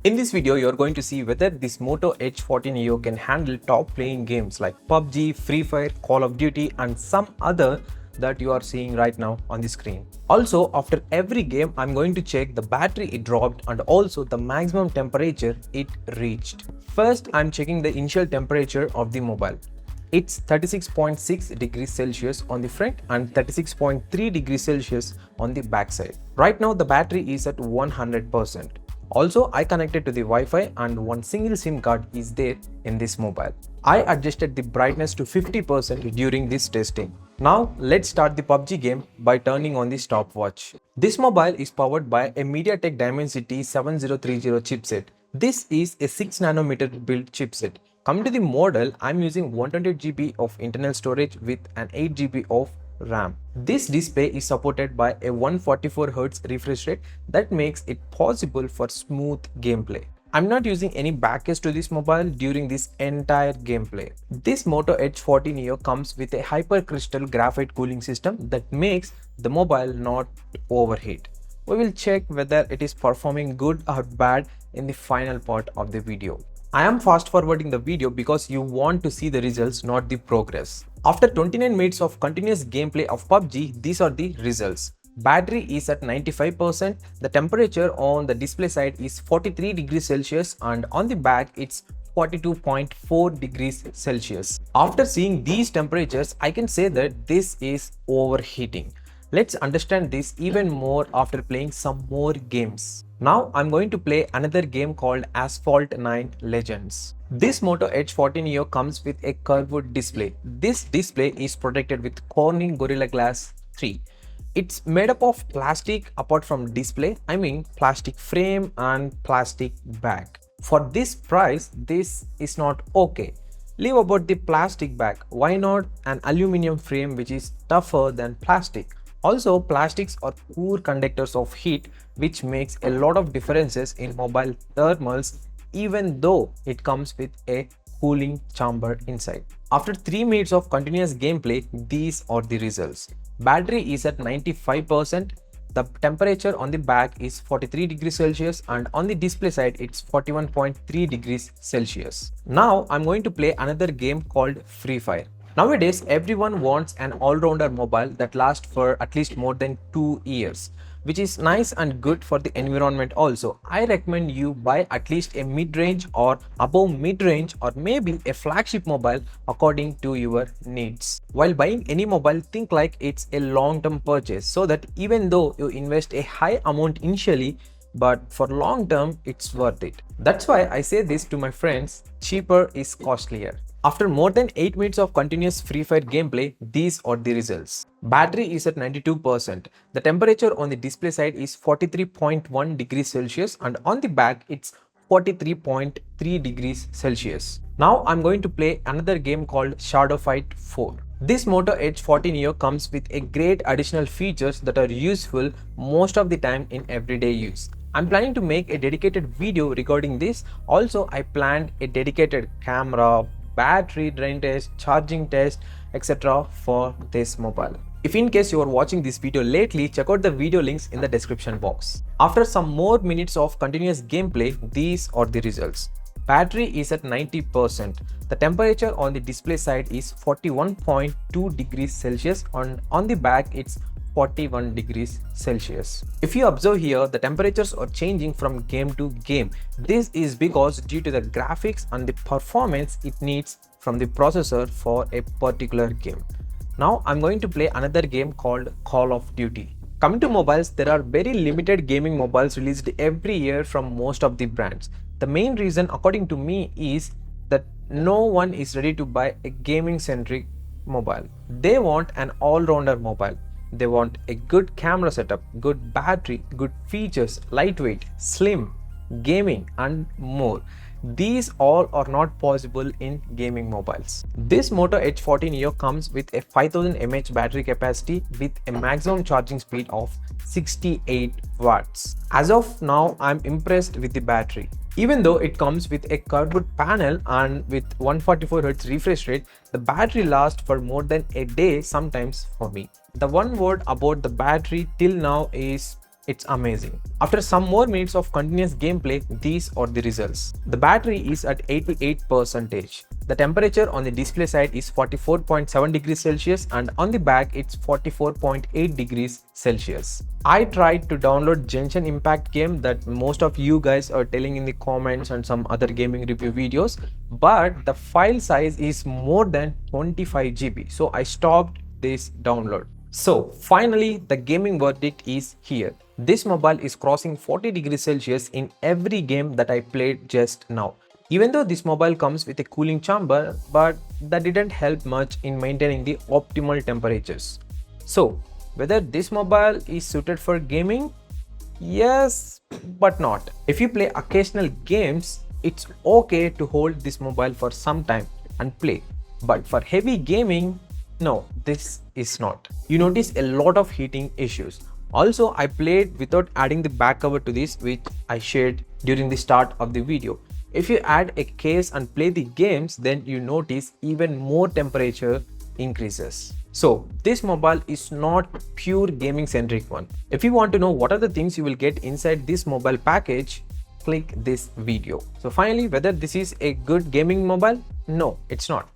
In this video, you're going to see whether this Moto Edge 14 Neo can handle top playing games like PUBG, Free Fire, Call of Duty and some other that you are seeing right now on the screen. Also, after every game, I'm going to check the battery it dropped and also the maximum temperature it reached. First, I'm checking the initial temperature of the mobile. It's 36.6 degrees Celsius on the front and 36.3 degrees Celsius on the back side. Right now, the battery is at 100%. Also, I connected to the Wi-Fi and one single SIM card is there in this mobile. I adjusted the brightness to 50% during this testing. Now, let's start the PUBG game by turning on the stopwatch. This mobile is powered by a MediaTek Dimensity 7030 chipset. This is a 6nm build chipset. Coming to the model, I'm using 128GB of internal storage with an 8GB of RAM. This display is supported by a 144Hz refresh rate that makes it possible for smooth gameplay. I'm not using any backcase to this mobile during this entire gameplay. This Moto Edge 14 Neo comes with a hypercrystal graphite cooling system that makes the mobile not overheat. We will check whether it is performing good or bad in the final part of the video. I am fast forwarding the video because you want to see the results, not the progress. After 29 minutes of continuous gameplay of PUBG, these are the results. Battery is at 95%, the temperature on the display side is 43 degrees Celsius and on the back it's 42.4 degrees Celsius. After seeing these temperatures, I can say that this is overheating. Let's understand this even more after playing some more games. Now I'm going to play another game called Asphalt 9 Legends. This Moto Edge 14 Neo comes with a curved display. This display is protected with Corning Gorilla Glass 3. It's made up of plastic apart from display, I mean plastic frame and plastic bag. For this price, this is not okay. Leave about the plastic bag. Why not an aluminum frame which is tougher than plastic? Also, plastics are poor conductors of heat, which makes a lot of differences in mobile thermals even though it comes with a cooling chamber inside. After 3 minutes of continuous gameplay, these are the results. Battery is at 95%, the temperature on the back is 43 degrees Celsius and on the display side it's 41.3 degrees Celsius. Now I'm going to play another game called Free Fire. Nowadays, everyone wants an all-rounder mobile that lasts for at least more than 2 years, which is nice and good for the environment also. I recommend you buy at least a mid-range or above mid-range or maybe a flagship mobile according to your needs. While buying any mobile, think like it's a long-term purchase so that even though you invest a high amount initially, but for long term, it's worth it. That's why I say this to my friends, cheaper is costlier. After more than 8 minutes of continuous Free Fire gameplay, these are the results. Battery is at 92%. The temperature on the display side is 43.1 degrees Celsius and on the back it's 43.3 degrees Celsius. Now I'm going to play another game called Shadow Fight 4. This Moto Edge 14 Neo comes with a great additional features that are useful most of the time in everyday use. I'm planning to make a dedicated video regarding this. Also, I planned a dedicated camera, battery drain test, charging test, etc. for this mobile. If in case you are watching this video lately, check out the video links in the description box. After some more minutes of continuous gameplay, these are the results. Battery is at 90%. The temperature on the display side is 41.2 degrees Celsius and on the back it's 41 degrees Celsius. If you observe here, the temperatures are changing from game to game. This is because due to the graphics and the performance it needs from the processor for a particular game. Now I'm going to play another game called Call of Duty. Coming to mobiles, there are very limited gaming mobiles released every year from most of the brands. The main reason according to me is that no one is ready to buy a gaming centric mobile. They want an all-rounder mobile. They want a good camera setup, good battery, good features, lightweight, slim, gaming and more. These all are not possible in gaming mobiles. This Moto Edge 14 Neo comes with a 5000 mAh battery capacity with a maximum charging speed of 68 watts. As of now, I'm impressed with the battery. Even though it comes with a curved panel and with 144Hz refresh rate, the battery lasts for more than a day sometimes for me. The one word about the battery till now is It's amazing. After some more minutes of continuous gameplay, these are the results. The battery is at 88%. The temperature on the display side is 44.7 degrees Celsius and on the back it's 44.8 degrees Celsius. I tried to download Genshin Impact game that most of you guys are telling in the comments and some other gaming review videos, but the file size is more than 25 GB, so I stopped this download. So finally, the gaming verdict is here. This mobile is crossing 40 degrees Celsius in every game that I played just now. Even though this mobile comes with a cooling chamber, but that didn't help much in maintaining the optimal temperatures. So whether this mobile is suited for gaming? Yes, but not. If you play occasional games, it's okay to hold this mobile for some time and play. But for heavy gaming, no, this is not. You notice a lot of heating issues. Also, I played without adding the back cover to this, which I shared during the start of the video. If you add a case and play the games, then you notice even more temperature increases. So this mobile is not pure gaming centric one. If you want to know what are the things you will get inside this mobile package, click this video. So finally, whether this is a good gaming mobile? No, it's not.